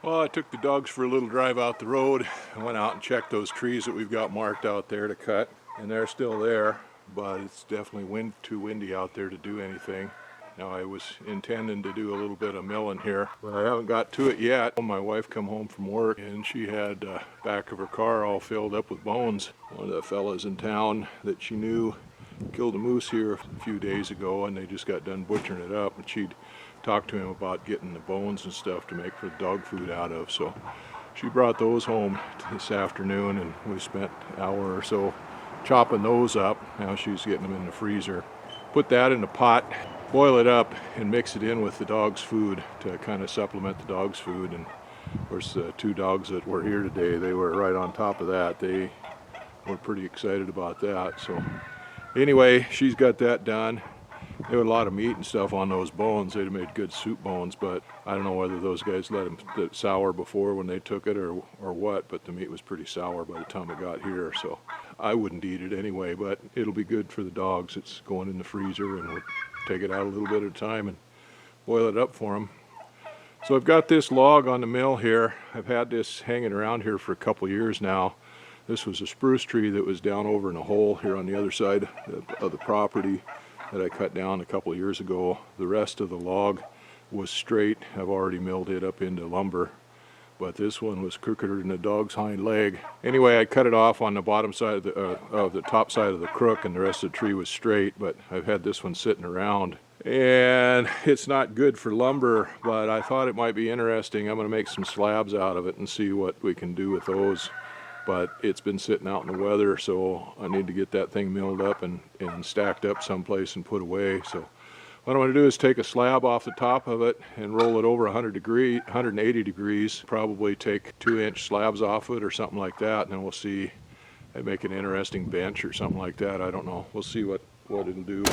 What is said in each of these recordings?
Well, I took the dogs for a little drive out the road. I went out and checked those trees that we've got marked out there to cut, and they're still there, but it's definitely too windy out there to do anything. Now, I was intending to do a little bit of milling here, but I haven't got to it yet. My wife come home from work and she had the back of her car all filled up with bones. One of the fellas in town that she knew killed a moose here a few days ago, and they just got done butchering it up, and she'd talked to him about getting the bones and stuff to make for dog food out of. So she brought those home this afternoon, and we spent an hour or so chopping those up. Now she's getting them in the freezer. Put that in a pot, boil it up, and mix it in with the dog's food to kind of supplement the dog's food. And of course, the two dogs that were here today, they were right on top of that. They were pretty excited about that. So anyway, she's got that done. There was a lot of meat and stuff on those bones. They'd made good soup bones, but I don't know whether those guys let them get sour before when they took it or what, but the meat was pretty sour by the time it got here, so I wouldn't eat it anyway, but it'll be good for the dogs. It's going in the freezer, and we'll take it out a little bit at a time and boil it up for them. So I've got this log on the mill here. I've had this hanging around here for a couple years now. This was a spruce tree that was down over in a hole here on the other side of the property that I cut down a couple of years ago. The rest of the log was straight. I've already milled it up into lumber, but this one was crookeder than a dog's hind leg. Anyway, I cut it off on the bottom side of the top side of the crook, and the rest of the tree was straight, but I've had this one sitting around. And it's not good for lumber, but I thought it might be interesting. I'm going to make some slabs out of it and see what we can do with those. But it's been sitting out in the weather, so I need to get that thing milled up and stacked up someplace and put away. So what I'm going to do is take a slab off the top of it and roll it over 180 degrees, probably take 2-inch slabs off it or something like that, and then we'll see, and make an interesting bench or something like that. I don't know. We'll see what it'll do.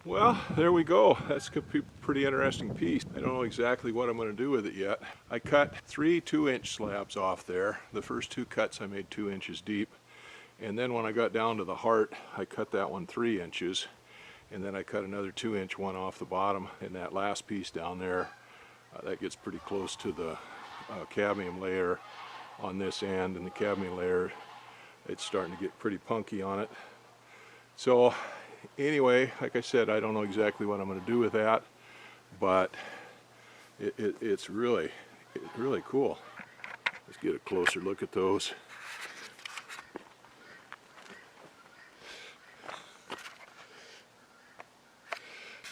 Well, there we go. That's a pretty interesting piece. I don't know exactly what I'm going to do with it yet. I cut 3 2-inch slabs off there. The first 2 cuts I made 2 inches deep. And then when I got down to the heart, I cut that one 3 inches. And then I cut another 2-inch one off the bottom. And that last piece down there, that gets pretty close to the cadmium layer on this end. And the cadmium layer, it's starting to get pretty punky on it. So anyway, like I said, I don't know exactly what I'm going to do with that, but it's really cool. Let's get a closer look at those.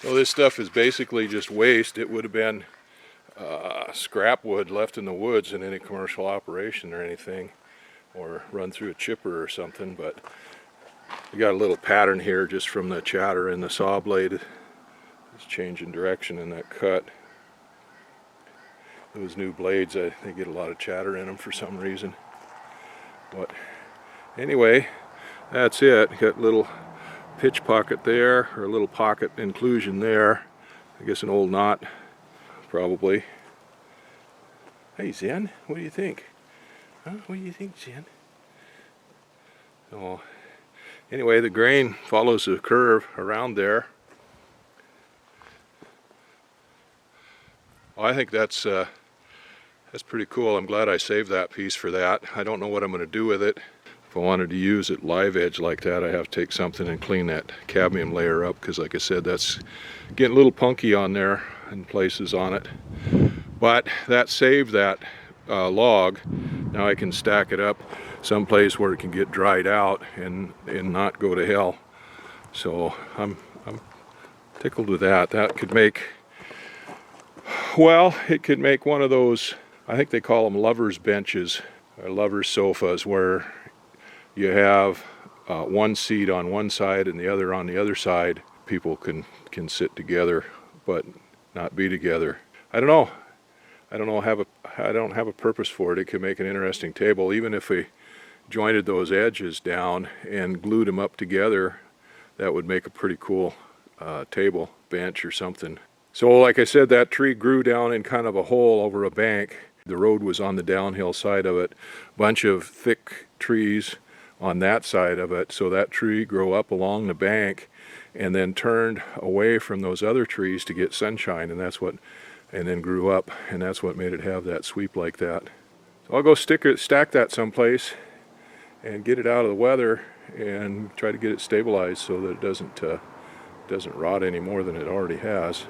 So this stuff is basically just waste. It would have been scrap wood left in the woods in any commercial operation or anything, or run through a chipper or something, but you got a little pattern here just from the chatter in the saw blade. It's changing direction in that cut. Those new blades, they get a lot of chatter in them for some reason. But anyway, that's it. Got a little pitch pocket there, or a little pocket inclusion there. I guess an old knot, probably. Hey Zen, what do you think? Huh? What do you think, Zen? Oh. Anyway, the grain follows the curve around there. Well, I think that's pretty cool. I'm glad I saved that piece for that. I don't know what I'm going to do with it. If I wanted to use it live edge like that, I have to take something and clean that cadmium layer up, because like I said, that's getting a little punky on there in places on it. But that saved that log. Now I can stack it up someplace where it can get dried out and not go to hell. So I'm tickled with that. That could make, well, it could make one of those, I think they call them lovers benches or lovers sofas, where you have one seat on one side and the other on the other side. People can sit together but not be together. I don't know. I don't have a purpose for it. It could make an interesting table. Even if we jointed those edges down and glued them up together, that would make a pretty cool table, bench or something. So like I said, that tree grew down in kind of a hole over a bank. The road was on the downhill side of it. Bunch of thick trees on that side of it. So that tree grew up along the bank and then turned away from those other trees to get sunshine, and then grew up, and that's what made it have that sweep like that. So I'll go stack that someplace and get it out of the weather and try to get it stabilized so that it doesn't rot any more than it already has.